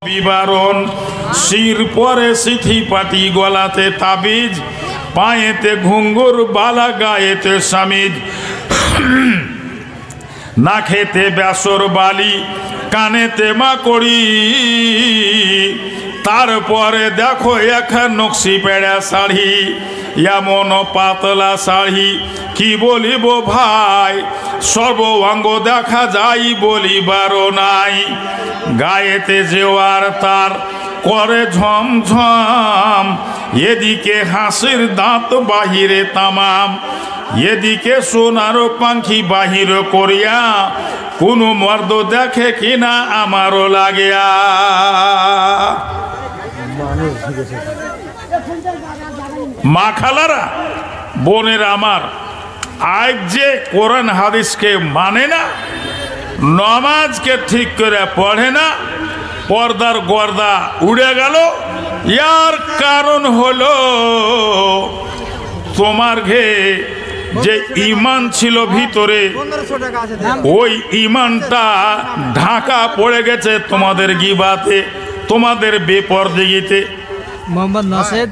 বিবরণ শির পরে সিথি পাটি গলাতে তাবিজ পায়েতে ঘুঙ্গুর বালা গায়েতে সামিজ নাকেতে বেসর বালি কানেতে মাকড়ি তারপরে দেখো এখন নকশি পেড়া শাড়ি এমন পাতলা শাড়ি কি বলিব ভাই সর্ব অঙ্গ দেখা যায় বলিবারও নাই গায়েতে জেওয়ার তার করে ঝমঝম এদিকে হাসির দাঁত বাহিরে তামাম এদিকে সোনার পাখি বাহির করিয়া কোনো মর্দ দেখে কিনা আমারও লাগিয়া মা খালারা বোনের আমার আজ যে কোরআন হাদিসকে মানে না নমাজকে ঠিক করে পড়ে না পর্দার গর্দা উড়ে গেল ইয়ার কারণ হলো তোমার ঘে যে ইমান ছিল ভিতরে ওই ইমানটা ঢাকা পড়ে গেছে তোমাদের গিবাতে তোমাদের বেপরদিগিতে। মোহাম্মদ নওশাদ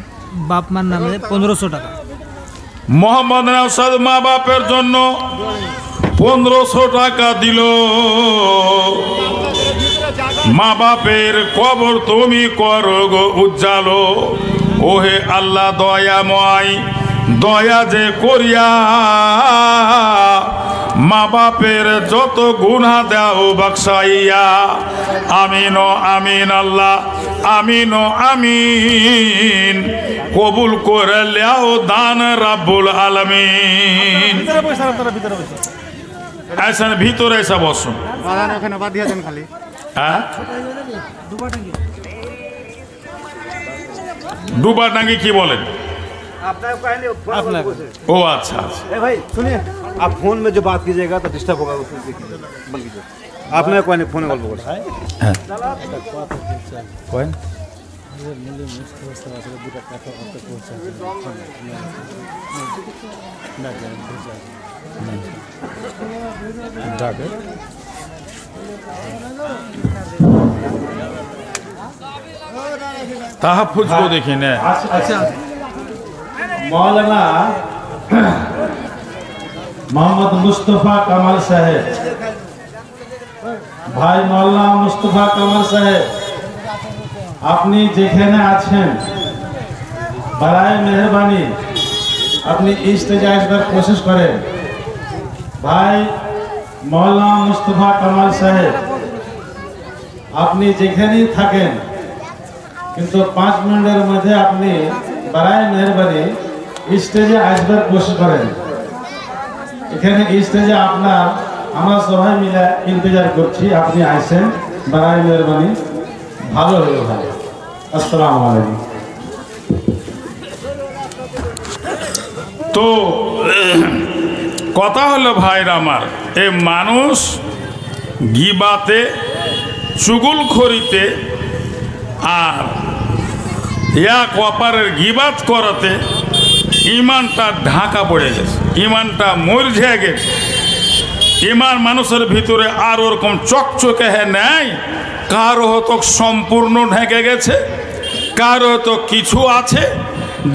বাপ মার নামে 1500 টাকা। মোহাম্মদ নওশাদ মা বাপের জন্য 1500 টাকা দিল। মা বাপের কবর তুমি করো গো উজ্জালো ওহে আল্লাহ দয়াময় দয়া যে করিয়া মা বাপের যত গুনাহ দাও বখশাইয়া আমিন ও আমিন আল্লাহ আমিন ও আমিন কবুল করে লাও দান রাব্বুল আলামিন। ऐसा ভিতরে এসে বসুন ওখানে বাদ দিয়ে দেন খালি। হ্যাঁ डूबा टांगी की बोले ओ अच्छा भाई सुनिए आप फोन में जो बात कीजिएगा तो डिस्टर्ब होगा उसमें बल्कि आपने कोई नहीं फोन कॉल पर कौन तहफ़्फ़ुज़ को देखिए ना। अच्छा मौलाना मोहम्मद मुस्तफ़ा कमल साहेब भाई मौलाना मुस्तफ़ा कमल साहेब अपनी जेखाने आছেন बराए मेहरबानी अपनी इस्तेजाज पर कोशिश करें। भाई मौलाना मुस्तफ़ा कमल साहेब अपनी जेखाने থাকেন কিন্তু 5 মিনিটের মধ্যে আপনি বরায় মেহেরবানি স্টেজে আসবার কোশিশ করেন। এখানে স্টেজে আপনার আমরা সবাই মিলে ইন্তজার করছি আপনি আসেন বরায় মেহেরবানি ভালো হলো ভাই। আসসালামু আলাইকুম। তো কথা হলো ভাইরা আমার এই মানুষ গিবাতে চুগলখড়িতে আর এক অপারের গিবাত করাতে ইমানটা ঢাকা পড়ে গেছে ইমানটা মরঝে গেছে ইমান মানুষের ভিতরে আর ওরকম চকচকে নেই কারো হয়তো সম্পূর্ণ ঢেকে গেছে কারো হয়তো কিছু আছে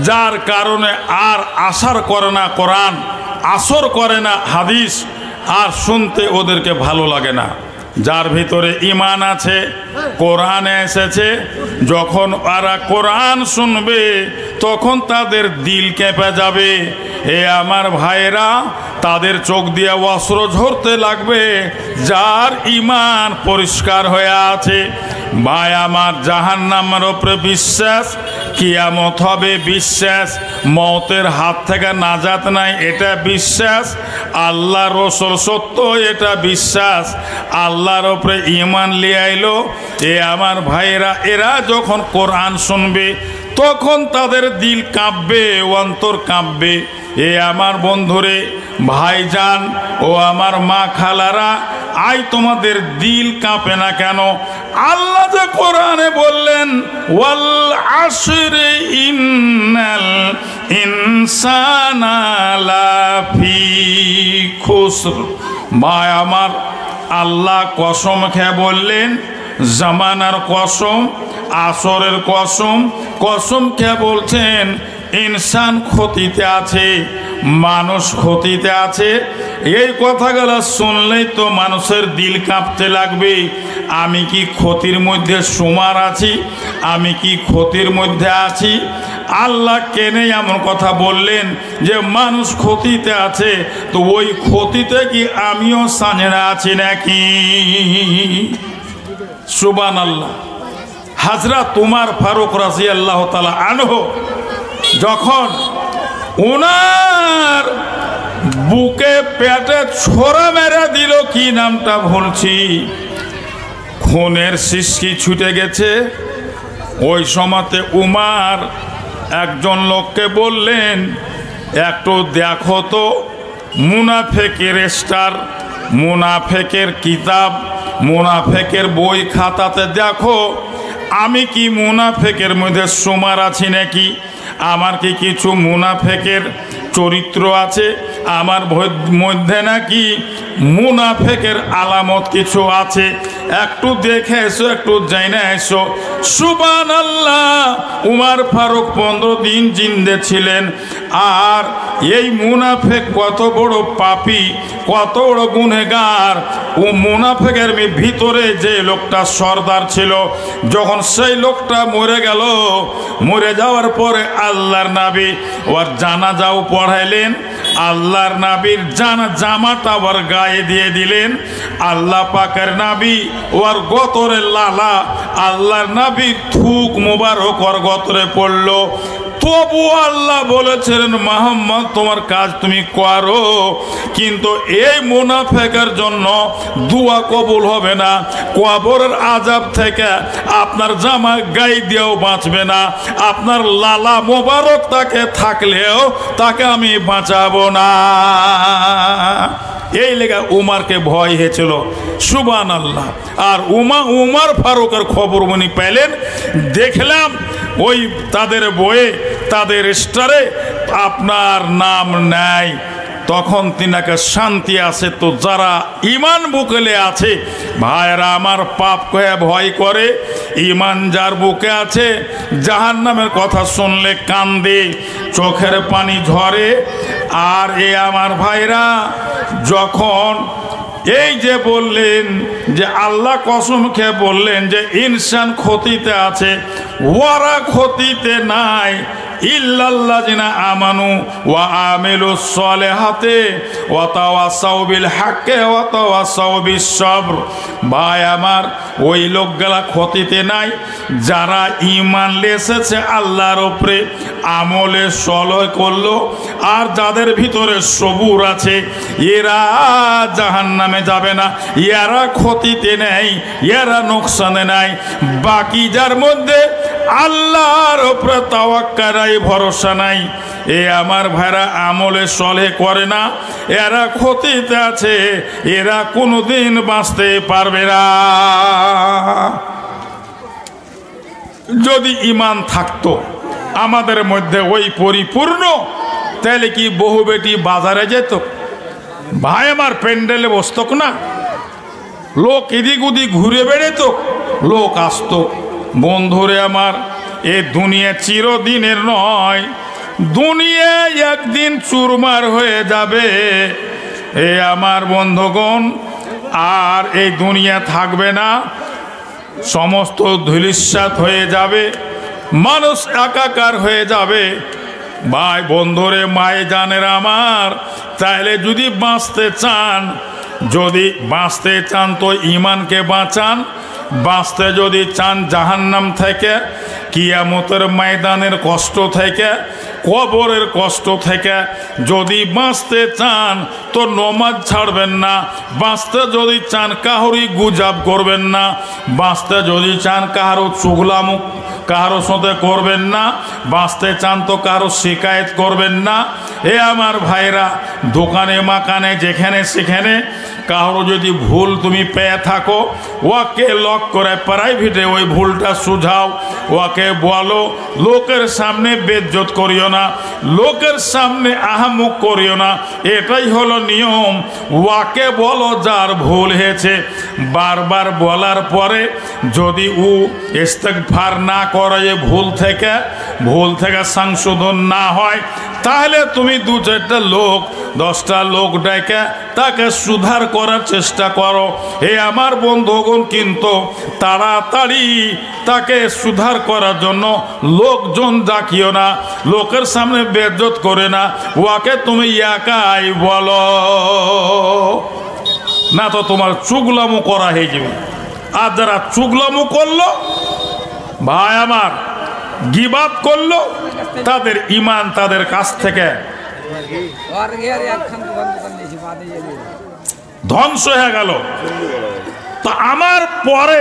যার কারণে আর আসার করে না কোরআন আসর করে না হাদিস আর শুনতে ওদেরকে ভালো লাগে না। যার ভিতরে ইমান আছে কোরআনে এসেছে যখন ওরা কোরআন শুনবে তখন তাদের দিল কেঁপে যাবে। এ আমার ভাইরা তাদের চোখ দিয়ে অশ্রু ঝরতে লাগবে যার ইমান পরিষ্কার হয়ে আছে। ভাই আমার জাহান্নামের উপরে বিশ্বাস কিয়ামত হবে বিশ্বাস মওতের হাত থেকে নাজাত নাই এটা বিশ্বাস আল্লাহ রসুল সত্য এটা বিশ্বাস আল্লাহর উপরে ঈমান লিয়ে আইলো। এ আমার ভাইরা এরা যখন কোরআন শুনবে তখন তাদের দিল কাঁপবে অন্তর কাঁপবে। এ আমার বন্ধুরে ভাইজান ও আমার মা খালারা আই তোমাদের দিল কাঁপে না কেন? আল্লাহ যে কোরআনে বললেন ওয়াল আসরি ইন্নাল ইনসানা লাফি খুসর। মা আমার আল্লাহ কসম খেয়ে বললেন জামানার কসম, আসরের কসম, কসম কে বলছেন ইনসান ক্ষতিতে আছে, মানুষ ক্ষতিতে আছে। এই কথাগুলো শুনলেই তো মানুষের দিল কাঁপতে লাগবে। আমি কি ক্ষতির মধ্যে সুমার আছি? আমি কি ক্ষতির মধ্যে আছি? আল্লাহ কেনে এমন কথা বললেন যে মানুষ ক্ষতিতে আছে, তো ওই ক্ষতিতে কি আমিও সাজেরা আছি নাকি? সুবহানাল্লাহ। হযরত উমর ফারুক রাদিয়াল্লাহু তাআলা আনহু যখন ওনার বুকে পেটে ছোরা মেরে দিল, কি নামটা ভুলছি, খুনের শিশকি ছুটে গেছে, ওই সময়তে উমর একজন লোককে বললেন, একটু দেখো তো মুনাফেকের স্টার, মুনাফেকের কিতাব, মুনাফেকের বই খাতাতে দেখো আমি কি মুনাফেকের মধ্যে সুমার আছি নাকি, আমার কি কিছু মুনাফেকের চরিত্র আছে, আমার মধ্যে নাকি মুনাফেকের আলামত কিছু আছে, একটু দেখে এসো, একটু জানা এসো। সুবহানাল্লাহ। উমর ফারুক 15 দিন জিন্দে ছিলেন। আর এই মুনাফেক কত বড় পাপী, কত বড় গুনেগার। ও মুনাফেকের ভিতরে যে লোকটা সর্দার ছিল, যখন সেই লোকটা মরে গেল, মরে যাওয়ার পরে আল্লাহর নবী ওর জানাজাও পড়াইলেন, আল্লাহর নবীর জামাটা ওর গায়ে দিয়ে দিলেন। আল্লাহ পাকের নবী ওর গতরে লালা, আল্লাহর নবী থুক মুবারক ওর গতরে পড়লো। তবু আল্লাহ বলেছিলেন, মুহাম্মদ তোমার কাজ তুমি করো, কিন্তু এই মুনাফেকের জন্য দোয়া কবুল হবে না, কবরের আযাব থেকে আপনার জামা গায়ে দিয়েও বাঁচবে না, আপনার লালা মোবারক তাকে থাকলেও তাকে আমি বাঁচাবো না। এই লেগে উমারকে ভয় হয়েছিল। সুবহানাল্লাহ। আর উমর ফারুকের খবর উনি পেলেন, দেখলাম ওই তাদের বইয়ে, তাদের স্টারে আপনার নাম নাই। তখন তিনাকে শান্তি আছে। তো যারা ইমান বুকেলে আছে, ভাইরা আমার, পাপ কয়ে ভয় করে, ইমান যার বুকে আছে জাহান্নামের কথা শুনলে কান্দে, চোখের পানি ঝরে। আর এ আমার ভাইরা, যখন এই যে বললেন যে আল্লাহ কসম খেয়ে বললেন যে ইনসান ক্ষতিতে আছে, ওরা ক্ষতিতে নাই, ইল্লাল্লাযিনা আমানু ওয়া আমিলুস সলিহাতি ওয়া তাওয়াসাউ বিল হাক্কি ওয়া তাওয়াসাউ বিস সবর। ভাই আমার, ওই লোকগুলা ক্ষতিতে নাই যারা ঈমান এসেছে আল্লাহর উপরে, আমলে সলহ করলো, আর যাদের ভিতরে সবুর আছে, এরা জাহান্নামে যাবে না, এরা ক্ষতিতে নেই, এরা নোকসানে নাই। বাকি যার মধ্যে আল্লাহর উপরে তাওয়াক্কুল নাই, ভরসা নাই, এ আমার ভাইরা আমলে সলহ করে না, এরা ক্ষতিতে আছে, এরা কোনোদিন বাঁচতে পারবে না। যদি ঈমান থাকতো আমাদের মধ্যে ওই পরিপূর্ণ, তাহলে কি বহু বেটি বাজারে যেত? ভাই আমার, প্যান্ডেলে বসত না, লোক এদিক ওদিক ঘুরে বেড়েত, লোক আসতো। বন্ধুরে আমার, এ দুনিয়া চিরদিনের নয়, দুনিয়া একদিন চুরমার হয়ে যাবে এ আমার বন্ধুগণ। আর এই দুনিয়া থাকবে না, সমস্ত ধূলিসাৎ হয়ে যাবে, মানুষ একাকার হয়ে যাবে। ভাই বন্ধুরে, মায়ে জানের আমার, তাহলে যদি বাঁচতে চান, যদি বাঁচতে চান তো ঈমানকে বাঁচান। বাঁচতে যদি চান জাহান্নাম থেকে, কিয়ামতের ময়দানের কষ্ট থেকে, কবরের কষ্ট থেকে যদি বাঁচতে চান তো নমাজ ছাড়বেন না। বাঁচতে যদি চান কাহারই গুজাব করবেন না। বাঁচতে যদি চান কাহারও চুগলামুখ কাহারো সাথে করবেন না। বাঁচতে চান তো কারো শিকায়ত করবেন না। এ আমার ভাইরা, দোকানে মাকানে যেখানে সেখানে কারো যদি ভুল তুমি পেয়ে থাকো, ওকে লক করে প্রাইভেটে ওই ভুলটা সুঝাও, ওকে বলো, লোকের সামনে বেজ্জত করিও করিও না, লোকের সামনে আহামুক করিও না, এটাই হলো নিয়ম। ওয়াকে বলো যার ভুল হয়েছে। বারবার বলার পরে যদি ও ইস্তেগফার না করে, ভুল থেকে সংশোধন না হয়, তাহলে তুমি 2-4টা লোক 10টা লোক ডেকে তাকে সুধার করার চেষ্টা করো। এ আমার বন্ধুগণ, কিন্তু তাড়াতাড়ি তাকে সুধার করার জন্য লোকজন ডাকিও না, লোকের সামনে বেজ্জত করে না, ওকে তুমি একাই বলো, না তো তোমার চুগলামো করা হয়ে যাবে। আর যারা চুগলামো করলো, ভাই আমার গিবাত করলো, তাদের ঈমান তাদের কাছ থেকে ধ্বংস হয়ে গেল। তা আমার পরে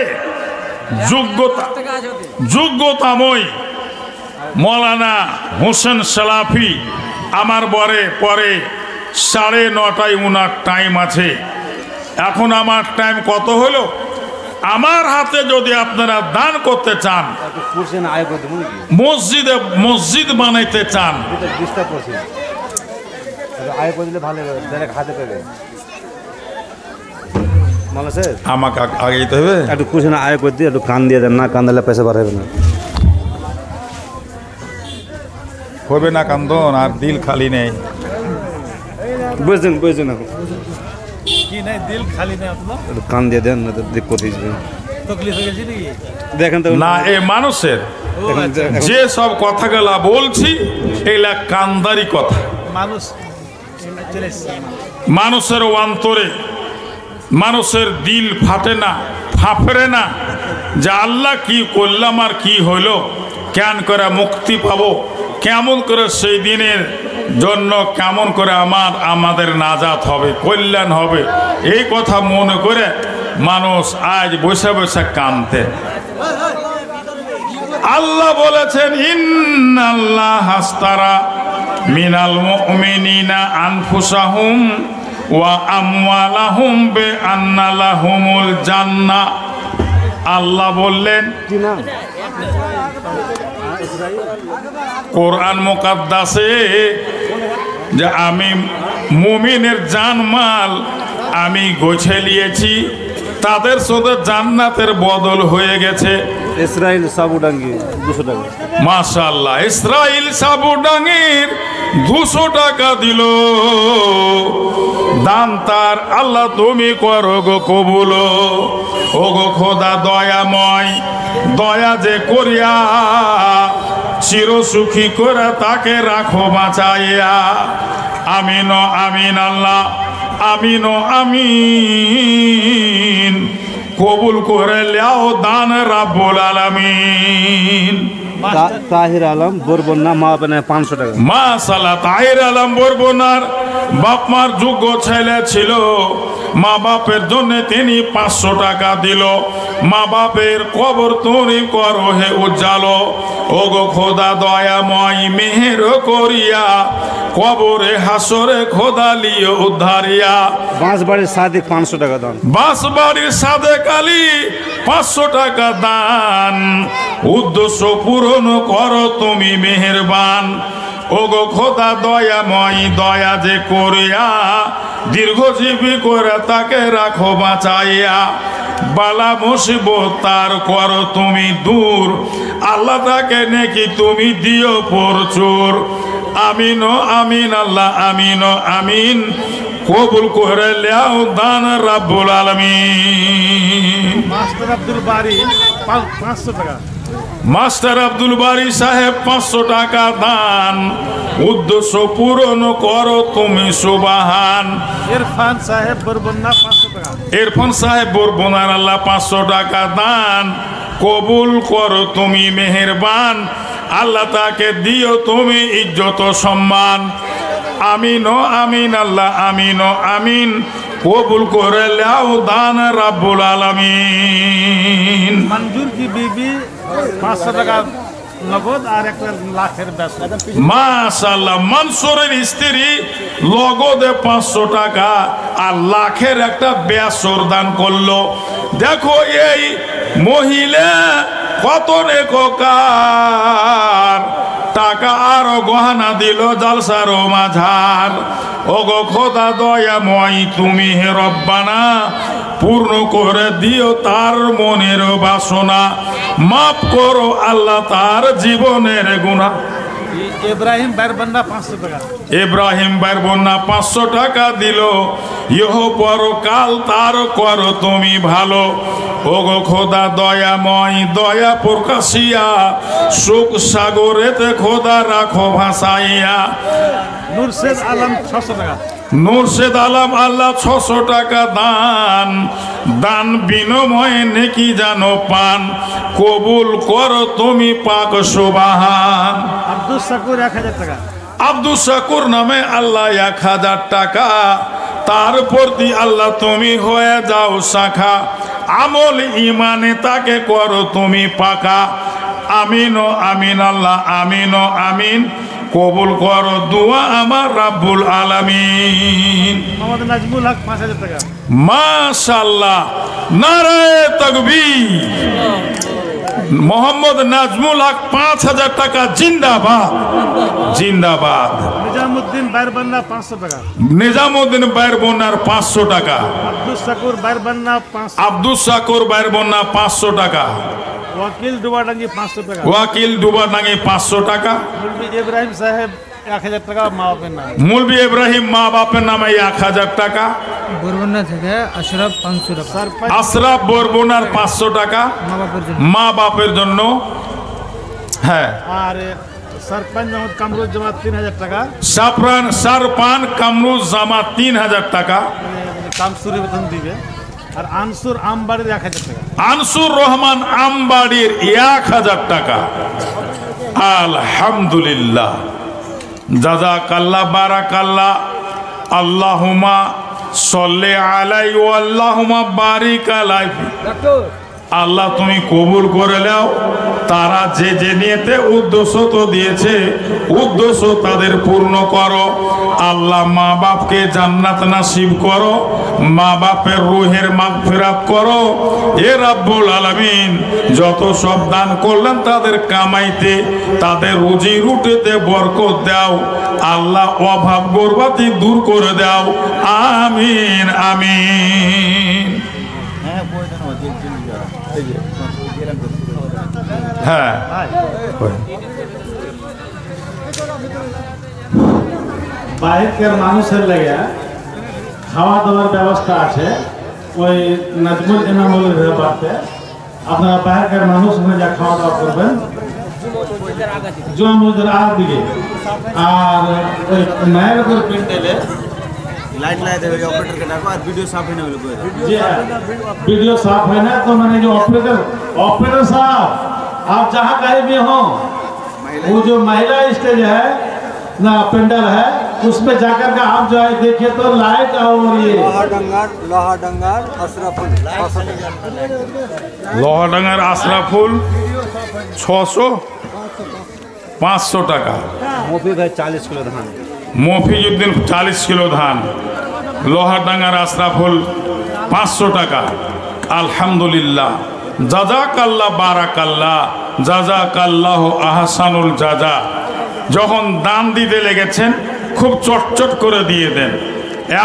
যোগ্যতাময় মৌলানা হোসেন সালাফি আমার পরে 9:30 উনার টাইম আছে। এখন আমার টাইম কত হলো? আমার হাতে যদি আপনারা দান করতে চান, মসজিদ বানাইতে চান, আমাকে আগে যেতে হবে। একটু কুশন আয় করে দিয়ে একটু কান দিয়ে দেন, না কান দিলে পয়সা বার হবে না। হবে না কান্দন, আর দিল খালি নেই। বুঝছেন এখন কি নাই দিল খালি নেই আপনার, একটু কান দিয়ে দেন, না তো দিক্কত হয়েছে। তকলিফ হয়ে গেছে নাকি? দেখেন তো না, এই মানুষের যে সব কথাগুলা বলছি, এগুলা কান্দারি কথা। মানুষ চলে এসছে, মানুষের অন্তরে, মানুষের দিল ফাটে না, ফাঁপড়ে না যে আল্লাহ কি করলাম আর কি হইল, কেন করে মুক্তি পাবো, কেমন করে সেই দিনের জন্য কেমন করে আমাদের নাজাত হবে, কল্যাণ হবে, এই কথা মনে করে মানুষ আজ বসে বসে কাঁদতে। আল্লাহ বলেছেন, ইন্নাল্লাহ হাস্তারা মিনাল মুমিনিনা আনফুসাহুম ওয়া আমওয়ালাহুম বিআন্না লাহুমুল জান্নাহ। আল্লাহ বললেন, কোরআন মুকাদ্দাসে, যে আমি মুমিনের জানমাল আমি গোছে নিয়েছি, তাদের সাথে জান্নাতের বদল হয়ে গেছে। ইসরাইল সাবুডাঙ্গি 200 টাকা। মাশাআল্লাহ, ইসরাইল সাবুডাঙ্গির 200 টাকা দিল দান তার। আল্লাহ তুমি করো গো কবুল, ও গো খোদা দয়াময়, দয়া যে করিয়া চির সুখী করে তাকে রাখো বাঁচাইয়া। আমিন আমিন আল্লাহ, আমিন আমিন। কবুল করে লেও দান রাব্বুল আলামিন। তাহির আলম বরবন্না মা বাবা 500 টাকা। মাশাআল্লাহ, তাহির আলম বরবনার বাপ মার যোগ্য ছেলে ছিল, মা বাপের জন্য তিনি 500 টাকা দিল। মা বাপের কবর তুমি করো হে উজ্জালো, ও গো খোদা দয়াময় মেহের করিয়া কবরে হাসরে খোদা লিও উদ্ধারিয়া। বাঁশবাড়ির সাদিক 500 টাকা দান। বাঁশবাড়ির সাদেক আলী 500 টাকা দান। উদ্দেশ্য পূরণ করো তুমি মেহেরবান, ও গো খোদা দয়াময়, দয়া যে করিয়া দীর্ঘজীবী করে তাকে রাখো বাঁচাইয়া। বালা মুসিবত তার করো তুমি দূর, আল্লাহ তাকে নেকি তুমি দিও প্রচুর। আমিন আমিন আল্লাহ, আমিন আমিন। কবুল করে লেও দান রাব্বুল আলামিন। মাস্টার আব্দুল বারি 500 টাকা। মাস্টার আব্দুল বারি সাহেব 500 টাকা দান। উদ্দেশ্য পূরণ করো তুমি সুবহান। ইরফান সাহেব বরবন্না 500 টাকা। ইরফান সাহেব বরবনার আল্লাহ 500 টাকা দান। কবুল করো তুমি মেহেরবান, আল্লাহ তাকে দিও তুমি ইজ্জত সম্মান। আমিন আমিন আল্লাহ, আমিন আমিন। কবুল করে লাও দান রাব্বুল আলামিন। মঞ্জুর কি বিবি 500 টাকা নগদ আর 1 লাখের বেতন। মাশাআল্লাহ, মনসুরের স্ত্রী লগদে 500 টাকা আর লাখের একটা বেসর দান করলো। দেখো এই মহিলা কত নেককার, টাকা আর গহনা দিল জালসার মাঝার। ওগো খোদা দয়াময় তুমি হে রব্বানা, পূর্ণ করে দিও তার মনের বাসনা, মাফ করো আল্লাহ তার জীবনের গুনাহ। ইব্রাহিম বাইর বান্দা 500 টাকা। ইব্রাহিম বাইর বন্যা 500 টাকা দিল। ইহ পরকাল তার করো তুমি ভালো। ওগো খোদা দয়াময় দয়া প্রকাশিয়া, সুখ সাগরেতে খোদা রাখো ভাসাইয়া। নুরশেদ আলম 600 টাকা। নুরশেদ আলম আল্লাহ 600 টাকা দান, দান বিনিময়ে নেকি জানো পান, কবুল করো তুমি পাক সুবহান। আব্দুল শাকুর 1000 টাকা। আব্দুল শাকুর নামে আল্লাহ 1000 টাকা, তার প্রতি আল্লাহ তুমি হয়ে যাও শাখা, আমল ইমানে তাকে করো তুমি পাকা। আমিন ও আমিন আল্লাহ আমিন ও আমিন, কবুল করো দোয়া আমার রাব্বুল আলামিন। মোহাম্মদ নাজমুল হক 5000 টাকা। মাশাআল্লাহ, নারায়ে তাকবীর। মোহাম্মদ নাজমুল হক 5000 টাকা। জিন্দাবাদ জিন্দাবাদ। নিজামউদ্দিন বাইর বান্দা 500 টাকা। নিজামউদ্দিন বাইর বন্যার 500 টাকা। আব্দুল শাকুর বাইর বান্দা 500। আব্দুল শাকুর বাইর বন্যা 500 টাকা। ওয়াকিল ডুবাডাঙ্গি 500 টাকা। ওয়াকিল ডুবাডাঙ্গি 500 টাকা। মুলবি ইব্রাহিম সাহেব 1000 টাকা মা বাপের নামে। মুলবি ইব্রাহিম মা বাপের নামে 1000 টাকা। বরবন্যা থেকে আশরাফ 500 টাকা। সরপঞ্চ আশরাফ বরবনার 500 টাকা মা বাপের জন্য। মা বাপের জন্য। হ্যাঁ, আর সরপঞ্চ মোহাম্মদ কামরুজ্জামান 3000 টাকা। সারপান কামরুজ্জামান 3000 টাকা। কামসুরি বেতন দিবে। আর আনসুর আমবাড়ির 1000 টাকা। আনসুর রহমান আমবাড়ির 1000 টাকা। আলহামদুলিল্লাহ, জাযাকাল্লাহ বারাকাল্লাহ। আল্লাহুম্মা সল্লি আলাইহি ওয়া আল্লাহুম্মা বারিক আলাইহি। আল্লাহ তুমি কবুল করে নাও। তারা যে যে নিয়েতে উদ্দেশ্য তো দিয়েছে, উদ্দেশ্য তাদের পূর্ণ করো। আল্লাহ মা বাপকে জান্নাত নাসিব করো, মা বাপের রুহের মাগফিরাত করো। এ রাব্বুল আলামিন, যত সব দান করলেন তাদের কামাইতে, তাদের রুজি রুটিতে বরকত দাও। আল্লাহ অভাব গর্বাতি দূর করে দাও। আমিন আমিন। হ্যাঁ, বাইরের মানুষের লেগে খাওয়া দাওয়ার ব্যবস্থা আছে। ওই নাজমুল এনামুলের ব্যাপারে আপনারা বাইরের মানুষ হয়ে যা খাওয়া দাওয়া করবেন জমুদের আর দিকে। আর ওই মায়ের উপর প্যান্ডেলে लाइट लाए थे ऑपरेटर के डाको और वीडियो साफ है ना बोले जी वीडियो साफ है ना, तो मैंने जो ऑपरेटर साहब आप जहाँ कहीं भी हो, वो जो महिला स्टेज है ना पेंडल है, उसमें जाकर के आप जो है देखिए तो लाइट और ये लोहाडंगार अशरफुल লোহাডাঙ্গার আশরাফুল 600 500 টাকা। मोफी भाई 40 किलो धान। মফিজউদ্দিন 40 কিলো ধান। লোহাডাঙ্গার আশরাফুল 500 টাকা। আলহামদুলিল্লাহ, জাযাকাল্লাহ বারাকাল্লাহ, জাযাকাল্লাহ আহসানুল জাযা। যখন দান দিতে লেগেছেন খুব চটচট করে দিয়ে দেন,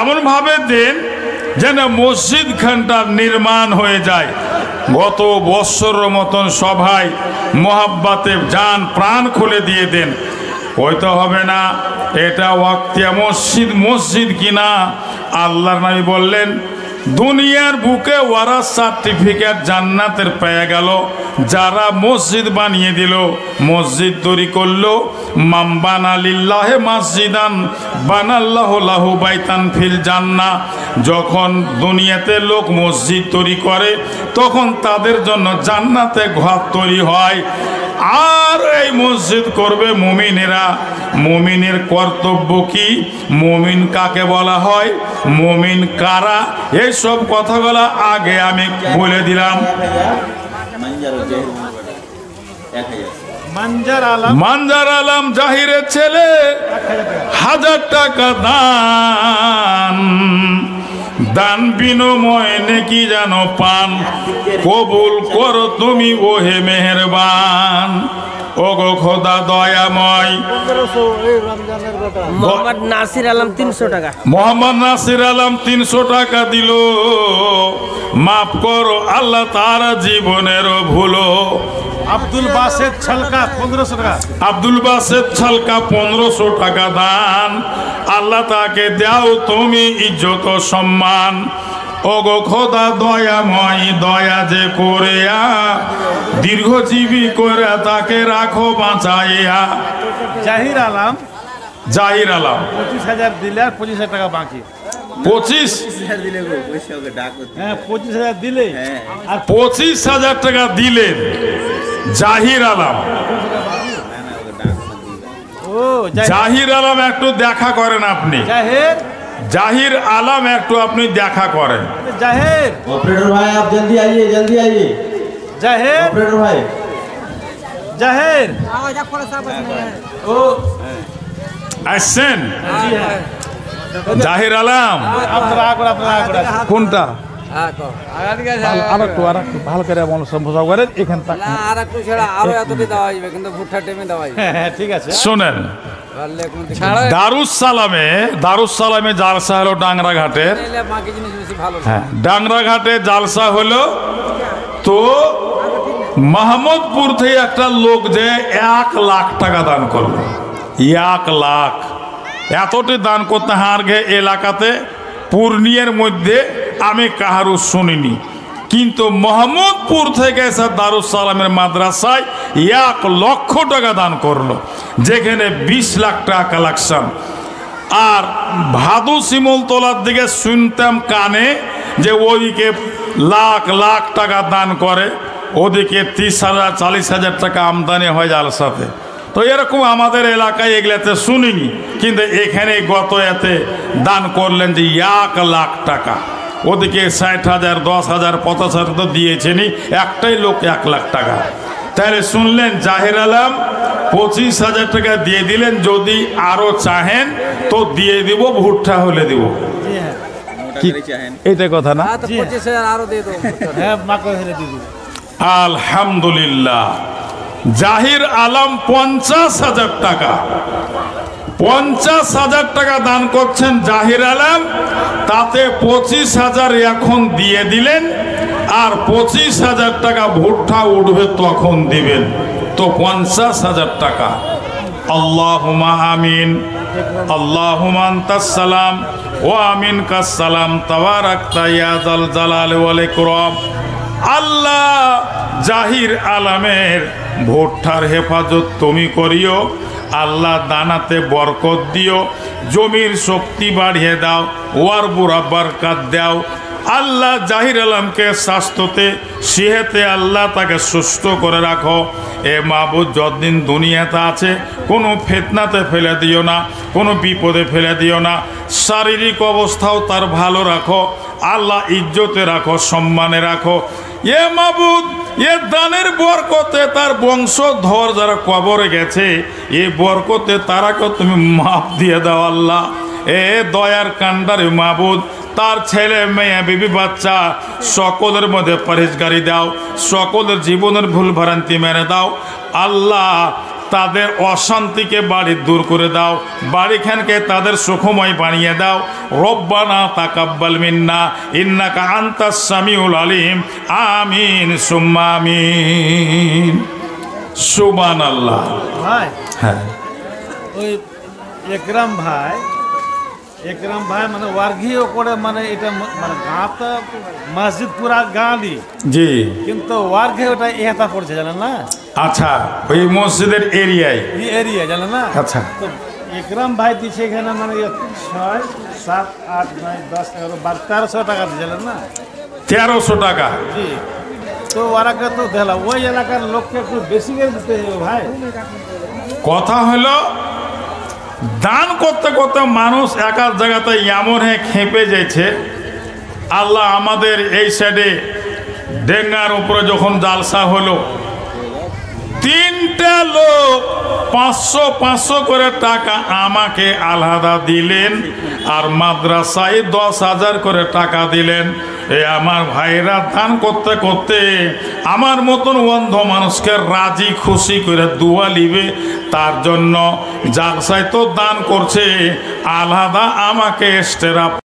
এমনভাবে দেন যেন মসজিদ খানটা নির্মাণ হয়ে যায়। গত বৎসরের মতন সভায় মোহাব্বতে জান প্রাণ খুলে দিয়ে দেন। হয়তো হবে না এটা ওয়াক্তিয়া মসজিদ মসজিদ কিনা। আল্লাহর নবী বললেন, দুনিয়ার বুকে ওয়ারা সার্টিফিকেট জান্নাতের পেয়ে গেল যারা মসজিদ বানিয়ে দিল, মসজিদ তৈরি করলো। মামবানা লিল্লাহে মসজিদান বানাল্লাহু লাহু বাইতান ফিল জান্নাহ। যখন দুনিয়াতে লোক মসজিদ তৈরি করে তখন তাদের জন্য জান্নাতে ঘর তৈরি হয়। আর এই মসজিদ করবে মুমিনেরা। মুমিনের কর্তব্য কি, মুমিন কাকে বলা হয়, মুমিন কারা, এই সব কথাগুলো আগে আমি বলে দিলাম। মানজার আলম জাহিরের ছেলে 1000 টাকা দান। দান বিনিময়ে নেকি যেন পান, কবুল করো তুমি ওহে মেহেরবান। ও গো খোদা দয়াময়, মোহাম্মদ নাসির আলম 300 টাকা। মোহাম্মদ নাসির আলম 300 টাকা দিল। মাফ করো আল্লাহ তার জীবনেরও ভুলো। আব্দুল বাসেদ ছলকা 1500 টাকা। আব্দুল বাসেদ ছালকা 1500 টাকা দান। আল্লাহ তাকে দাও তুমি ইজ্জত ও সম্মান। ওগো খোদা দয়াময়, দয়া যে করিয়া দীর্ঘজীবী করে তাকে রাখো বাঁচাইয়া। জাহির আলম জাহির আলম 25,000 দিলে আর 25,000 টাকা বাকি। 25,000 হ্যাঁ 25,000 দিলে আর 25,000 টাকা দিলেন জাহির আলম। ও জাহির আলম একটু দেখা করেন আপনি। জাহির জাহির আলম একটু আপনি দেখা করেন। জাহির ऑपरेटर भाई आप जल्दी आइए, जल्दी आइए জাহির ऑपरेटर भाई। জাহির ও আসছেন জি হ্যাঁ জাহির আলম? আপনারা আগড়া কোনটা? আর একটু ভালো করে মন সম্বোধন করেন এখান থেকে। আর একটু ছেড়া আরো এতটি দেওয়া যাবে, কিন্তু ভুট্টা টেমে দেওয়া যাবে। হ্যাঁ ঠিক আছে। শোনেন, দারুসালামে জালসা হলো ডাংরাঘাটের। বাকি জিনিস বেশি ভালো। হ্যাঁ, ডাংরাঘাটে জালসা হলো। তো মাহমুদপুর থেকে একটা লোক যে 1 লাখ টাকা দান করলো। 1 লাখ এতটি দান করতে হার গে এলাকাতে পূর্ণিয়ার মধ্যে আমি কাহারও শুনিনি। কিন্তু মোহাম্মদপুর থেকে এসে দারুসালামের মাদ্রাসায় 1 লক্ষ টাকা দান করলো, যেখানে 20 লাখ টাকা কালেকশন। আর ভাদু শিমুলতলার দিকে শুনতাম কানে যে ওদিকে লাখ লাখ টাকা দান করে, ওদিকে 30,000 40,000 টাকা আমদানি হয় জালসাতে। তো এরকম আমাদের এলাকায় এগুলাতে শুনিনি, কিন্তু এখানে গত এতে দান করলেন যে 1 লাখ টাকা। ওদিকে 60,000 10,000 50,000 তো দিয়েছেনি, একটাই লোক 1 লাখ টাকা। তাহলে শুনলেন জাহির আলম 25,000 টাকা দিয়ে দিলেন। যদি আরো চাহেন তো দিয়ে দিব, ভুট্টা হলে দিব। এইটা কথা না? 25,000 আরো দিয়ে দেবো। হ্যাঁ মাকে হেলে দিদি। আলহামদুলিল্লাহ, জাহির আলম 50,000 টাকা 50,000 টাকা দান করছেন জাহির আলম। তাতে 25,000 এখন দিয়ে দিলেন, আর 25,000 টাকা ভুট্টা উঠবে তখন দিবেন। তো 50,000 টাকা। আল্লাহুম্মা আমিন। আল্লাহুম্মা আনতাস সালাম ওয়া আমিনকাস সালাম তাবারাকতা ইয়া যাল জালালি ওয়াল ইকরাম। আল্লাহ জাহির আলমের ভুট্টার হেফাজত তুমি করিও। আল্লাহ দানাতে বরকত দিও, জমির শক্তি বাড়িয়ে দাও, ওয়ার বুড়া বরকত দাও। আল্লাহ জাহির আলমকে স্বাস্থ্যতে সিহেতে আল্লাহ তাকে সুস্থ করে রাখো। এ মাহবুব যতদিন দুনিয়াতে আছে কোনো ফিতনাতে ফেলে দিও না, কোনো বিপদে ফেলে দিও না। শারীরিক অবস্থাও তার ভালো রাখো আল্লাহ, ইজ্জতে রাখো, সম্মানে রাখো। এ মাহবুব এ দানের বরকতে তার বংশধর যারা কবরে গেছে, এ বরকতে তারাকে তুমি মাফ দিয়ে দাও আল্লাহ। এ দয়ার কান্ডারে মাহবুব তার ছেলে মেয়ে বিবি বাচ্চা সকলের মধ্যে পরেশগারি দাও, সকলের জীবনের ভুল ভ্রান্তি মেরে দাও আল্লাহ। তাদের অশান্তিকে বাড়ি দূর করে দাও, বাড়িখানকে তাদের সুখময় বানিয়ে দাও। রব্বানা তাকাব্বাল মিন্না ইন্নাকা আনতাস সামিউল আলিম। আমিন সুম্মা আমিন। সুবহানাল্লাহ। ভাই হ্যাঁ, ওই একরাম ভাই মানে ওয়ার্ঘিও করে, মানে এটা মানে গাঁটা মসজিদ পুরা গাঁলি, জি কিন্তু ওয়ার্ঘে ওটা এতা পড়ছে জানেন না? আচ্ছা, ওই মসজিদের এরিয়ায় এই এরিয়া জানেন না? আচ্ছা, তো একরাম ভাই দিচ্ছে এখানে মানে 6 7 8 9 10 11 12 1300 টাকা দিয়ে জানেন না? 1300 টাকা। জি, তো ওরাকে তো দিলাম, ওই এলাকার লোককে একটু বেশি করে দিতে হবে ভাই। কথা হলো দান করতে করতে মানুষ এক এক জায়গাতে এমন হয়ে খেপে যাচ্ছে। আল্লাহ আমাদের এই সাইডে ডেঙ্গার উপরে যখন জালসা হলো, 3টা লোক 500 করে টাকা আমাকে আলাদা দিলেন, আর মাদ্রাসায় 10,000 করে টাকা দিলেন। এই আমার ভাইরা দান করতে করতে আমার মতন অন্ধ মানুষকে রাজি খুশি করে দোয়া লিবে, তার জন্য যার সাথে দান করছে আলাদা আমাকে এক্সট্রা